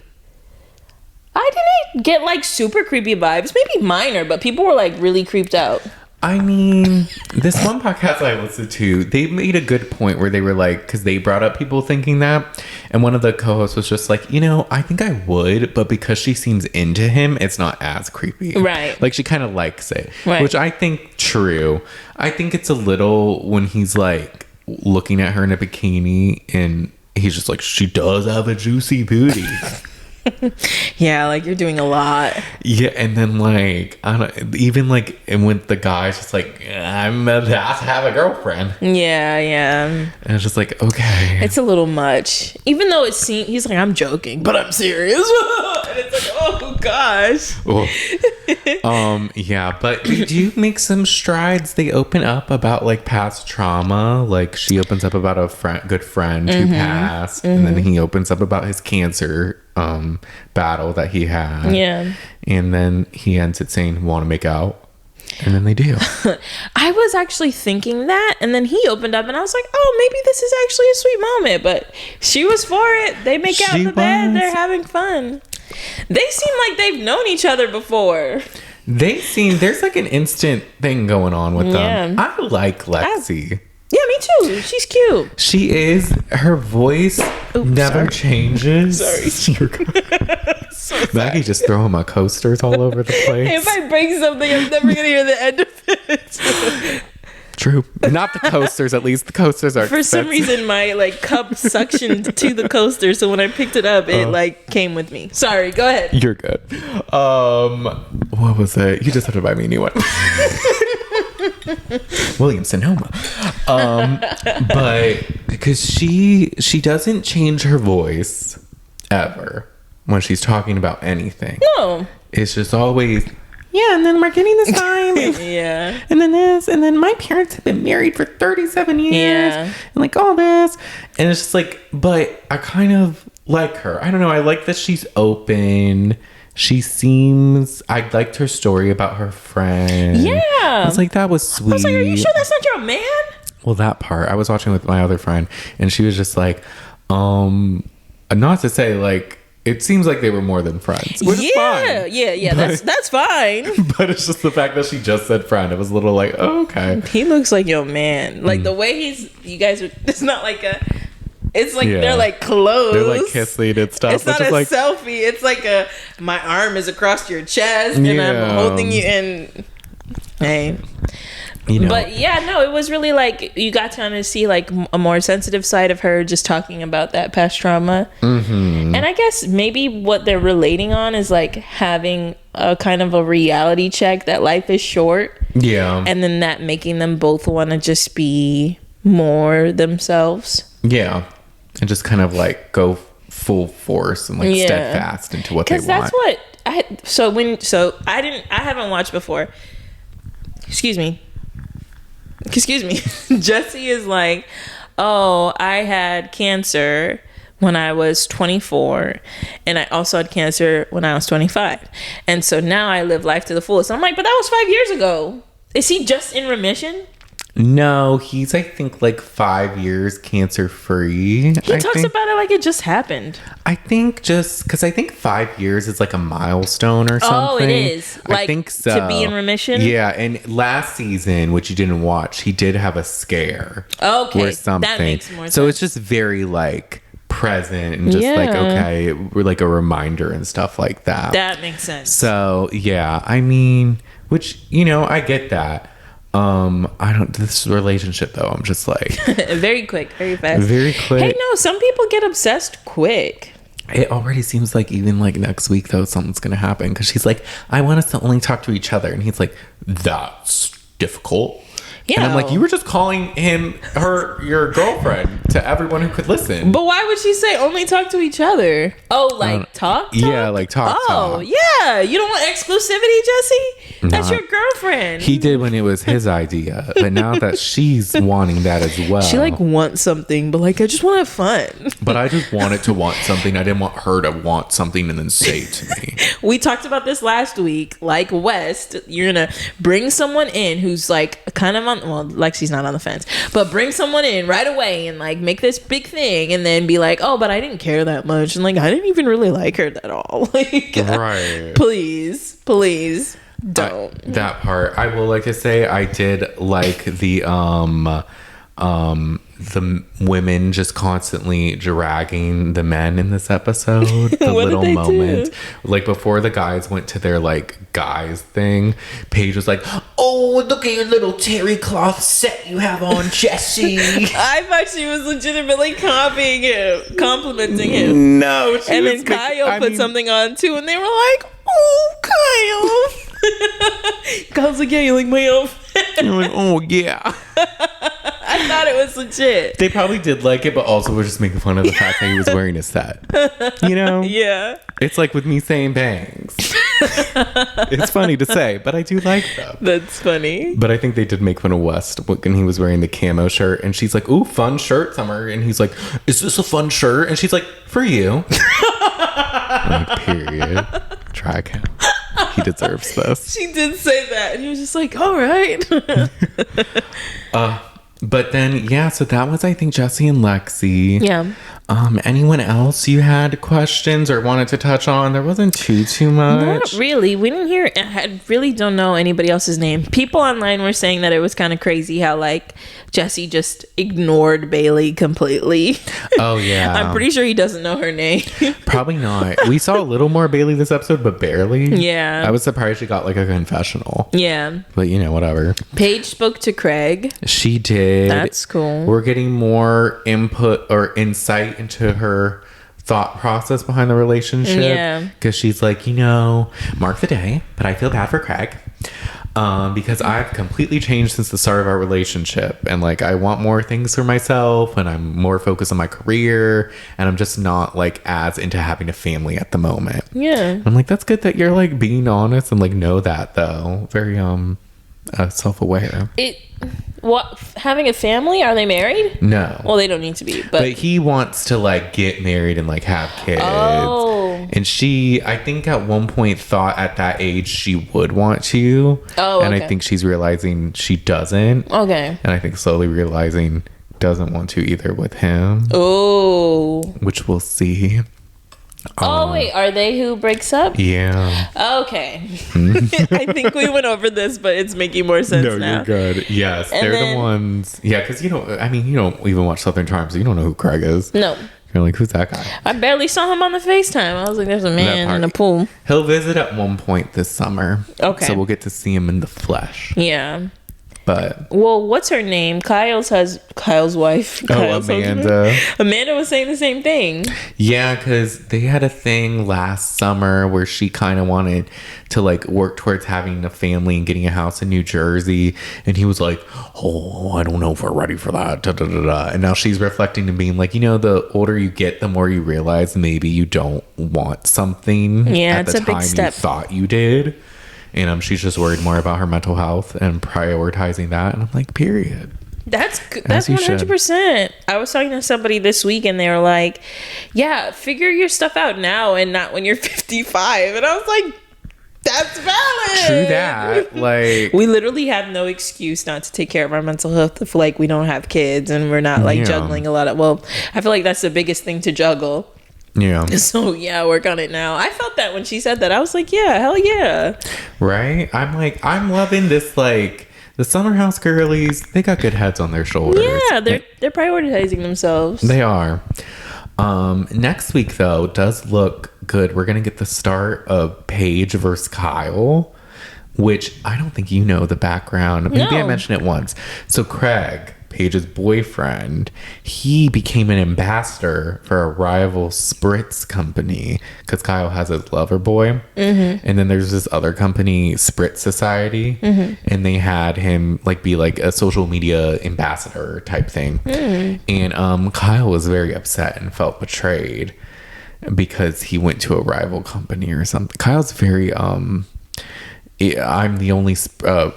I didn't get like super creepy vibes. Maybe minor, but people were like really creeped out. I mean, this one podcast I listened to, they made a good point where they were like, because they brought up people thinking that, and one of the co-hosts was just like, I think I would, but because she seems into him, it's not as creepy. Right. Like, she kind of likes it. Right. Which I think true. I think it's a little when he's like looking at her in a bikini and he's just like, she does have a juicy booty. Yeah, like you're doing a lot. Yeah, and then like I don't even like, and when the guy's just like, I'm about to have a girlfriend. Yeah. And it's just like, okay, it's a little much. Even though it seems he's like, I'm joking, but I'm serious. And it's like, oh gosh. Yeah, but they do make some strides. They open up about like past trauma. Like she opens up about a good friend who passed, and then he opens up about his cancer battle that he had. Yeah. And then he ends it saying, want to make out? And then they do. I was actually thinking that, and then he opened up and I was like, oh, maybe this is actually a sweet moment. But she was for it. They make out in the bed. They're having fun. They seem like they've known each other before. There's like an instant thing going on with them. I like Lexi. Yeah, me too. She's cute. She is. Her voice never changes. Sorry. You're good. Maggie just throwing my coasters all over the place. If I break something, I'm never going to hear the end of it. True. Not the coasters, at least. The coasters are For some reason, my like cup suctioned to the coaster, so when I picked it up, it like came with me. Sorry, go ahead. You're good. What was it? You just had to buy me a new one. William Sonoma. But because she doesn't change her voice ever when she's talking about anything. No. It's just always, yeah, and then we're getting this time. Yeah. And then this, and then my parents have been married for 37 years. Yeah. And like all this. And it's just like, but I kind of like her. I don't know. I like that she's open. I liked her story about her friend. Yeah. I was like, that was sweet. I was like, are you sure that's not your man? Well, that part. I was watching with my other friend, and she was just like, not to say, like, it seems like they were more than friends. Which is fine. Yeah. That's fine. But it's just the fact that she just said friend. It was a little like, oh, okay. He looks like your man. Like, the way it's not like a... It's like they're like close. They're like kissing and stuff. It's not a selfie. It's like my arm is across your chest and I'm holding you in. Hey. But yeah, no, it was really like you got to kind of see like a more sensitive side of her just talking about that past trauma. And I guess maybe what they're relating on is like having a kind of a reality check that life is short. Yeah. And then that making them both want to just be more themselves. Yeah. And just kind of like go full force and like steadfast into what they want. Because that's what I haven't watched before. Excuse me. Jesse is like, oh, I had cancer when I was 24 and I also had cancer when I was 25. And so now I live life to the fullest. I'm like, but that was 5 years ago. Is he just in remission? No, he's, I think, like 5 years cancer free. He talks about it like it just happened. I think just because I think 5 years is like a milestone or something. Oh, it is. Like, I think so. To be in remission? Yeah, and last season, which you didn't watch, he did have a scare. Okay, or something. That makes more sense. So it's just very like present and just like, okay, we're like a reminder and stuff like that. That makes sense. So yeah, I mean, which, I get that. This relationship though, I'm just like very quick, very fast, very quick. Hey, no, some people get obsessed quick. It already seems like even like next week though something's gonna happen because she's like, I want us to only talk to each other, and he's like, that's difficult. Yeah. And I'm like, you were just calling your girlfriend to everyone who could listen. But why would she say only talk to each other? Oh, like talk? Yeah, like talk. Oh, yeah. You don't want exclusivity, Jesse? That's your girlfriend. He did when it was his idea. But now that she's wanting that as well. She like wants something, but like I just want to have fun. But I just wanted to want something. I didn't want her to want something and then say it to me. We talked about this last week. Like West, you're going to bring someone in who's like kind of on, well, Lexi's not on the fence, but bring someone in right away and like make this big thing and then be like, oh, but I didn't care that much. And like, I didn't even really like her at all. Like, right. Please don't. That part. I will like to say I did like the women just constantly dragging the men in this episode. The little moment. Like before the guys went to their like guys thing, Paige was like, oh, look at your little terry cloth set you have on, Jesse. I thought she was legitimately copying him, complimenting him. No. And then Kyle put something on too and they were like, oh, Kyle. Kyle's like, yeah, you like my outfit? You're like, oh, yeah. I thought it was legit. They probably did like it, but also were just making fun of the fact that he was wearing a set. You know? Yeah. It's like with me saying bangs. It's funny to say, but I do like them. That's funny. But I think they did make fun of West when he was wearing the camo shirt. And she's like, ooh, fun shirt, Summer. And he's like, is this a fun shirt? And she's like, for you. I'm like, period. Drag him. He deserves this. She did say that. And he was just like, all right. But then, yeah, so that was, I think, Jesse and Lexi. Yeah. Anyone else you had questions or wanted to touch on? There wasn't too much. Not really. We didn't hear. I really don't know anybody else's name. People online were saying that it was kind of crazy how like Jesse just ignored Bailee completely. Oh yeah. I'm pretty sure he doesn't know her name. Probably not. We saw a little more Bailee this episode, but barely. Yeah. I was surprised she got like a confessional. Yeah. But you know, whatever. Paige spoke to Craig. She did. That's cool. We're getting more input or insight into her thought process behind the relationship. Yeah. Because she's like, you know, mark the day, but I feel bad for Craig. Because I've completely changed since the start of our relationship. And like, I want more things for myself and I'm more focused on my career. And I'm just not like as into having a family at the moment. Yeah. I'm like, that's good that you're like being honest and like know that though. Very, self-aware. What, having a family? Are they married? No. Well, they don't need to be, but he wants to like get married and like have kids. Oh. And she, I think at one point thought at that age she would want to. Oh, and okay. I think she's realizing she doesn't. Okay. And I think slowly realizing doesn't want to either with him. Oh. Which we'll see. Oh, wait, are they who breaks up? Yeah. Okay. I think we went over this, but it's making more sense now. No, you're good. Yes, and they're the ones. Yeah, because you don't even watch Southern Charm, so you don't know who Craig is. No. You're like, who's that guy? I barely saw him on the FaceTime. I was like, there's a man in a pool. He'll visit at one point this summer. Okay. So we'll get to see him in the flesh. Yeah. But well, what's her name? Kyle's wife. Kyle's Amanda. Husband. Amanda was saying the same thing. Yeah, because they had a thing last summer where she kind of wanted to like work towards having a family and getting a house in New Jersey, and he was like, "Oh, I don't know if we're ready for that." Da, da, da, da. And now she's reflecting and being like, you know, the older you get, the more you realize maybe you don't want something. Yeah, at it's the a big time step. you thought you did. And she's just worried more about her mental health and prioritizing that. And I'm like, period. That's 100%. I was talking to somebody this week and they were like, yeah, figure your stuff out now and not when you're 55. And I was like, that's valid. True that. Like, we literally have no excuse not to take care of our mental health if like we don't have kids and we're not like juggling a lot of, well, I feel like that's the biggest thing to juggle. Yeah. So yeah, work on it now. I felt that when she said that. I was like, yeah, hell yeah. Right? I'm like, I'm loving this, like, the Summer House girlies, they got good heads on their shoulders. Yeah, they're prioritizing themselves. They are. Next week though does look good. We're gonna get the start of Paige versus Kyle, which I don't think you know the background. Maybe I mentioned it once. So Craig Paige's boyfriend, he became an ambassador for a rival spritz company because Kyle has a lover boy. And then there's this other company, Spritz Society, and they had him like be like a social media ambassador type thing. And Kyle was very upset and felt betrayed because he went to a rival company or something. Kyle's very I'm the only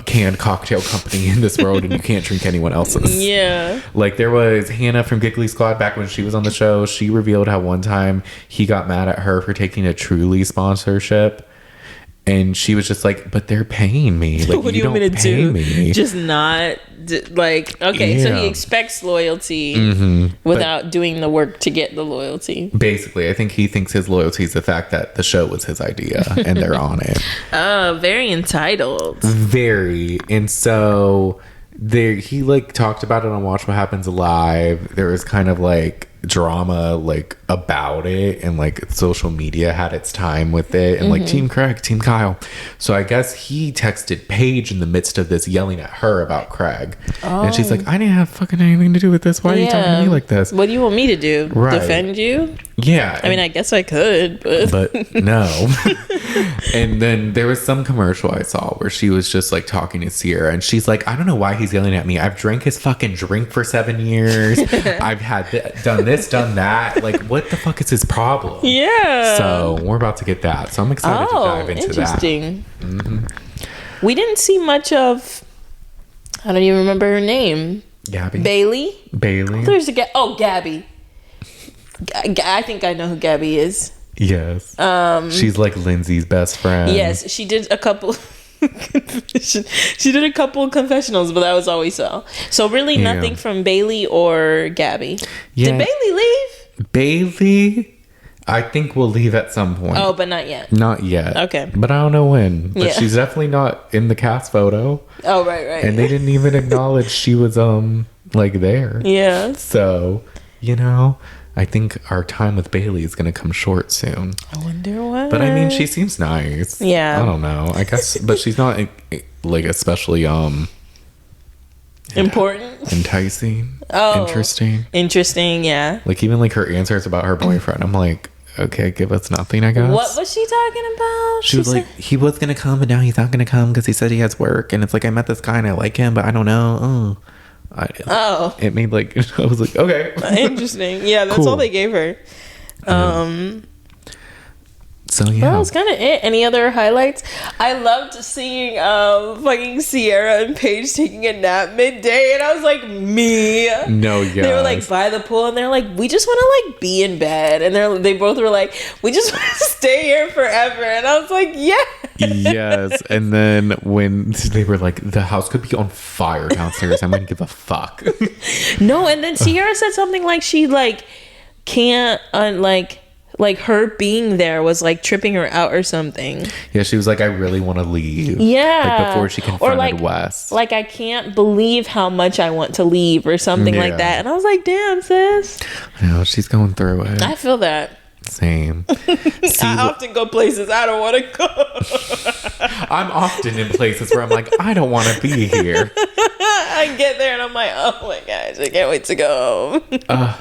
canned cocktail company in this world, and you can't drink anyone else's. Yeah. Like, there was Hannah from Giggly Squad back when she was on the show. She revealed how one time he got mad at her for taking a Truly sponsorship. And she was just like, but they're paying me. Like, what do you want me to do? Me. Just not, like, okay, so he expects loyalty without doing the work to get the loyalty. Basically, I think he thinks his loyalty is the fact that the show was his idea and they're on it. Oh, very entitled. Very. And so he like talked about it on Watch What Happens Live. There was kind of like drama like about it, and like social media had its time with it, and like Team Craig, Team Kyle. So I guess he texted Paige in the midst of this, yelling at her about Craig. And she's like, I didn't have fucking anything to do with this. Why are you talking to me like this? What do you want me to do? Right. Defend you? Yeah. I mean, I guess I could, but no. And then there was some commercial I saw where she was just like talking to Ciara, and she's like, I don't know why he's yelling at me. I've drank his fucking drink for 7 years. I've had done this, done that. Like, what the fuck is his problem? Yeah. So we're about to get that. So I'm excited to dive into interesting. That. We didn't see much of, I don't even remember her name. Gabby? Bailee? There's Gabby. I think I know who Gabby is. Yes. She's like Lindsay's best friend. Yes, she did a couple she did a couple confessionals, but that was all we saw. So really nothing from Bailee or Gabby. Yeah. Did Bailee leave? Bailee, I think will leave at some point. Oh, but not yet. Not yet. Okay. But I don't know when. But she's definitely not in the cast photo. Oh, right. And they didn't even acknowledge she was like there. Yeah. So, you know, I think our time with Bailee is going to come short soon. I wonder why. But I mean, she seems nice. Yeah. I don't know. I guess, but she's not like especially important, enticing. Oh, interesting. Yeah. Like even like her answers about her boyfriend, I'm like, okay, give us nothing, I guess. What was she talking about? She was like, he was gonna come, but now he's not gonna come because he said he has work, and it's like I met this guy and I like him, but I don't know. It made like I was like, okay, interesting. Yeah, that's cool. All they gave her. So yeah, that was kind of it. Any other highlights? I loved seeing fucking Ciara and Paige taking a nap midday, and I was like, me. No, yeah. They were like by the pool, and they're like, we just want to like be in bed, and they both were like, we just want to stay here forever, and I was like, yeah. Yes, and then when they were like, the house could be on fire downstairs, I might give a fuck. No, and then Ciara said something like she like can't like her being there was like tripping her out or something. Yeah, she was like, I really want to leave. Yeah. Like before she confronted like, Wes. Like, I can't believe how much I want to leave or something like that. And I was like, damn, sis. I know, she's going through it. I feel that. Same. I often go places I don't want to go. I'm often in places where I'm like, I don't want to be here. I get there and I'm like, oh my gosh, I can't wait to go home.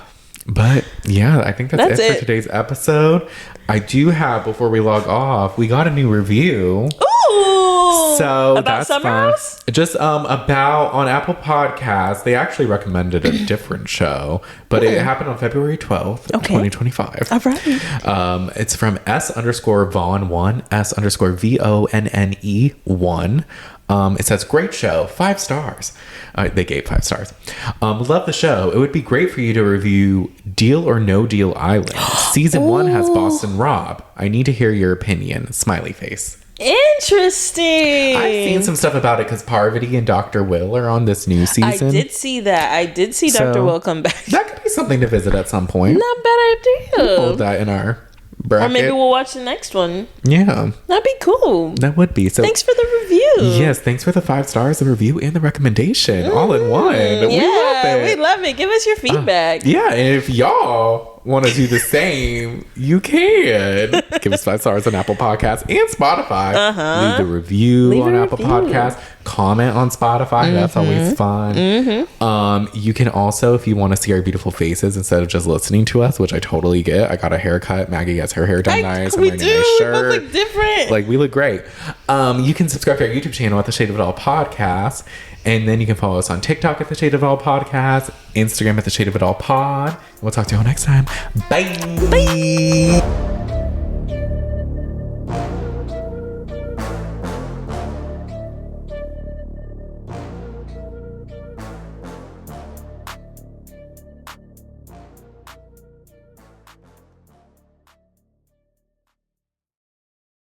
But yeah, I think that's it for today's episode. I do have, before we log off, we got a new review. Ooh! So about that's Summer fun. House? Just about on Apple Podcasts, they actually recommended a different show, but it happened on February 12th, 2025. All right. It's from S_Vaughn1, S_VONNE1. It says, great show, 5 stars. They gave 5 stars. Love the show. It would be great for you to review Deal or No Deal Island. Season 1 has Boston Rob. I need to hear your opinion. Smiley face. Interesting. I've seen some stuff about it because Parvati and Dr. Will are on this new season. I did see that. I did see Dr. Will come back. That could be something to visit at some point. Not bad idea. We'll hold that in our bracket. Or maybe we'll watch the next one. Yeah. That'd be cool. That would be. So thanks for the review. Yes, thanks for the 5 stars, the review, and the recommendation. All in one. Yeah, we love it. Give us your feedback. Yeah, and if y'all want to do the same, you can. Give us 5 stars on Apple Podcasts and Spotify. Leave a review on Apple Podcasts. comment on Spotify. That's always fun. You can also, if you want to see our beautiful faces instead of just listening to us, which I totally get. I got a haircut. Maggie gets her hair done nice. I'm wearing a nice shirt. We look different. Like, we look great. You can subscribe to our YouTube channel at The Shade of It All Podcast. And then you can follow us on TikTok at The Shade of It All Podcast, Instagram at The Shade of It All Pod. And we'll talk to you all next time. Bye. Bye.